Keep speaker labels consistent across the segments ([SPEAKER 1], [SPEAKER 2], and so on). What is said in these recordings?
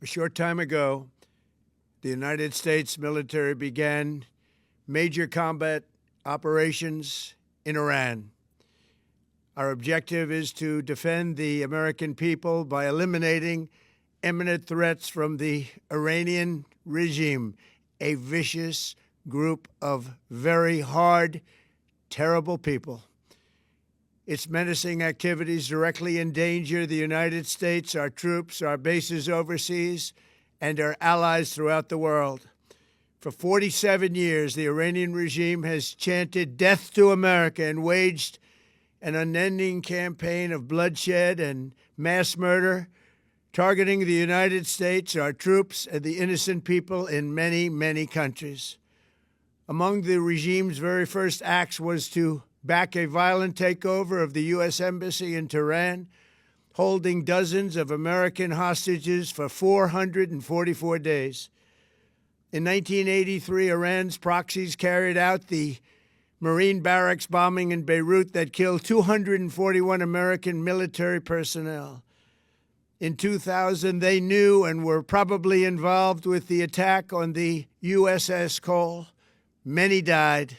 [SPEAKER 1] A short time ago, the United States military began major combat operations in Iran. Our objective is to defend the American people by eliminating imminent threats from the Iranian regime, a vicious group of very hard, terrible people. Its menacing activities directly endanger the United States, our troops, our bases overseas, and our allies throughout the world. For 47 years, the Iranian regime has chanted death to America and waged an unending campaign of bloodshed and mass murder, targeting the United States, our troops, and the innocent people in many, many countries. Among the regime's very first acts was to back a violent takeover of the U.S. Embassy in Tehran, holding dozens of American hostages for 444 days. In 1983, Iran's proxies carried out the Marine barracks bombing in Beirut that killed 241 American military personnel. In 2000, they knew and were probably involved with the attack on the USS Cole. Many died.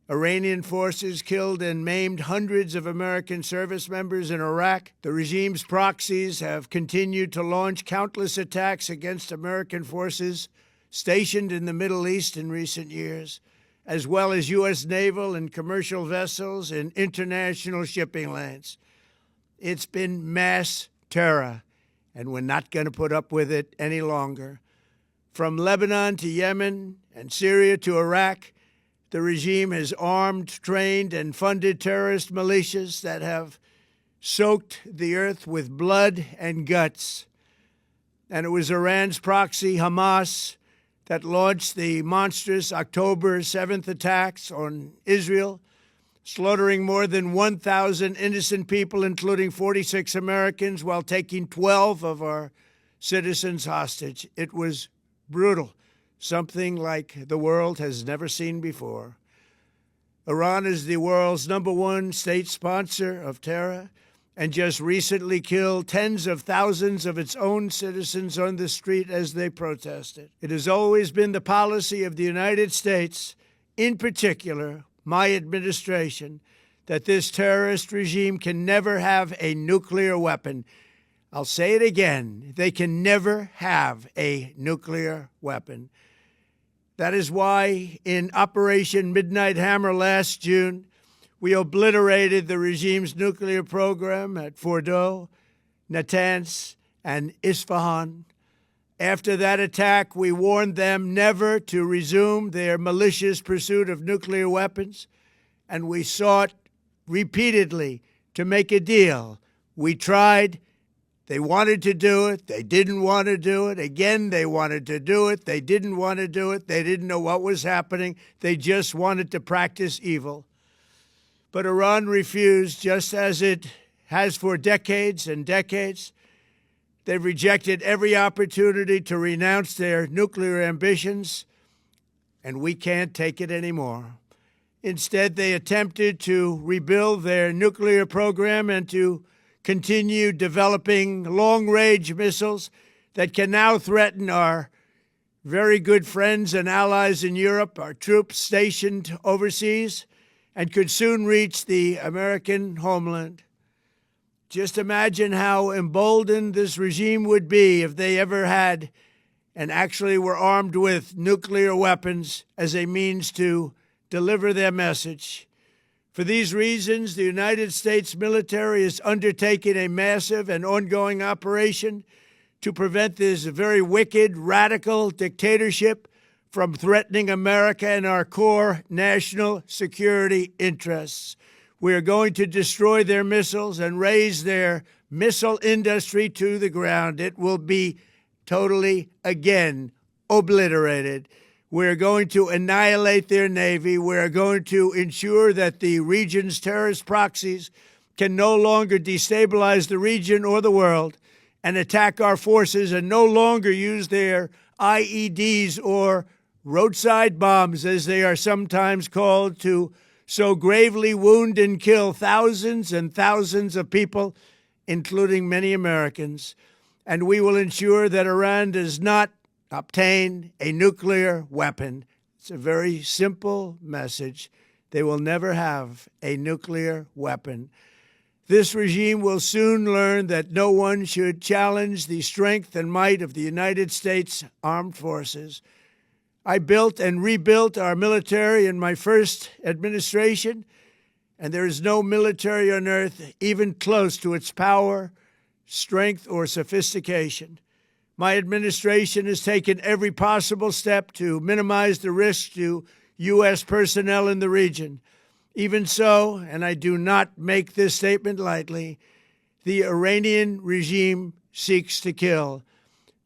[SPEAKER 1] Iranian forces killed and maimed hundreds of American service members in Iraq. The regime's proxies have continued to launch countless attacks against American forces stationed in the Middle East in recent years, as well as U.S. naval and commercial vessels in international shipping lanes. It's been mass terror, and we're not going to put up with it any longer. From Lebanon to Yemen and Syria to Iraq, the regime has armed, trained, and funded terrorist militias that have soaked the earth with blood and guts. And it was Iran's proxy, Hamas, that launched the monstrous October 7th attacks on Israel, slaughtering more than 1,000 innocent people, including 46 Americans, while taking 12 of our citizens hostage. It was brutal, something like the world has never seen before. Iran is the world's #1 state sponsor of terror and just recently killed tens of thousands of its own citizens on the street as they protested. It has always been the policy of the United States, in particular, my administration, that this terrorist regime can never have a nuclear weapon. I'll say it again, they can never have a nuclear weapon. That is why in Operation Midnight Hammer last June, we obliterated the regime's nuclear program at Fordow, Natanz, and Isfahan. After that attack, we warned them never to resume their malicious pursuit of nuclear weapons, and we sought repeatedly to make a deal. We tried. They wanted to do it. They didn't want to do it. Again, they wanted to do it. They didn't want to do it. They didn't know what was happening. They just wanted to practice evil. But Iran refused, just as it has for decades and decades. They've rejected every opportunity to renounce their nuclear ambitions, and we can't take it anymore. Instead, they attempted to rebuild their nuclear program and to continue developing long-range missiles that can now threaten our very good friends and allies in Europe, our troops stationed overseas, and could soon reach the American homeland. Just imagine how emboldened this regime would be if they ever had and actually were armed with nuclear weapons as a means to deliver their message. For these reasons, the United States military is undertaking a massive and ongoing operation to prevent this very wicked, radical dictatorship from threatening America and our core national security interests. We are going to destroy their missiles and raise their missile industry to the ground. It will be totally, again, obliterated. We're going to annihilate their Navy. We're going to ensure that the region's terrorist proxies can no longer destabilize the region or the world and attack our forces and no longer use their IEDs or roadside bombs, as they are sometimes called, to so gravely wound and kill thousands and thousands of people, including many Americans. and we will ensure that Iran does not obtain a nuclear weapon. It's a very simple message. They will never have a nuclear weapon. This regime will soon learn that no one should challenge the strength and might of the United States Armed Forces. I built and rebuilt our military in my first administration, and there is no military on earth even close to its power, strength, or sophistication. My administration has taken every possible step to minimize the risk to U.S. personnel in the region. Even so, and I do not make this statement lightly, the Iranian regime seeks to kill.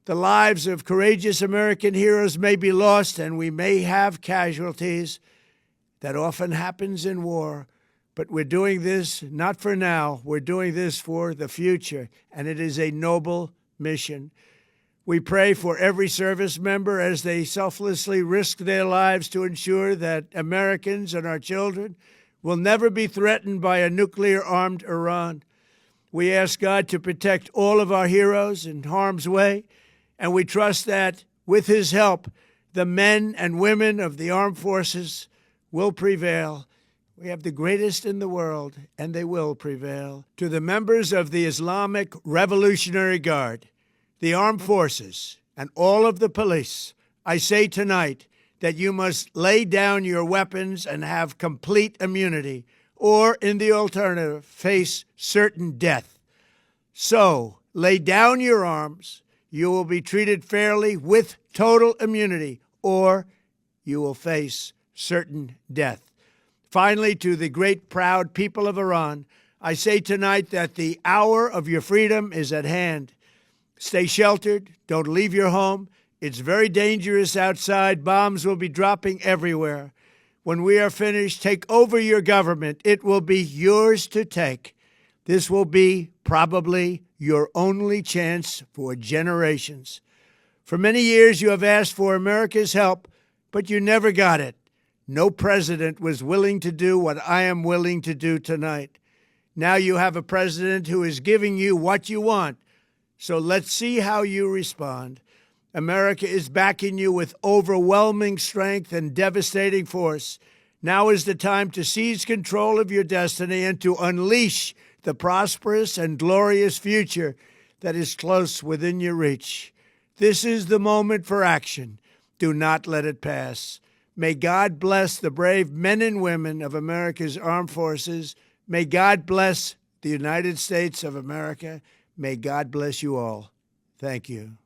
[SPEAKER 1] The lives of courageous American heroes may be lost, and we may have casualties. That often happens in war. But we're doing this not for now. We're doing this for the future, and it is a noble mission. We pray for every service member as they selflessly risk their lives to ensure that Americans and our children will never be threatened by a nuclear-armed Iran. We ask God to protect all of our heroes in harm's way, and we trust that, with his help, the men and women of the armed forces will prevail. We have the greatest in the world, and they will prevail. To the members of the Islamic Revolutionary Guard, the armed forces, and all of the police, I say tonight that you must lay down your weapons and have complete immunity, or, in the alternative, face certain death. So, lay down your arms. You will be treated fairly with total immunity, or you will face certain death. Finally, to the great, proud people of Iran, I say tonight that the hour of your freedom is at hand. Stay sheltered. Don't leave your home. It's very dangerous outside. Bombs will be dropping everywhere. When we are finished, take over your government. It will be yours to take. This will be probably your only chance for generations. For many years, you have asked for America's help, but you never got it. No president was willing to do what I am willing to do tonight. Now you have a president who is giving you what you want. So let's see how you respond. America is backing you with overwhelming strength and devastating force. Now is the time to seize control of your destiny and to unleash the prosperous and glorious future that is close within your reach. This is the moment for action. Do not let it pass. May God bless the brave men and women of America's armed forces. May God bless the United States of America. May God bless you all. Thank you.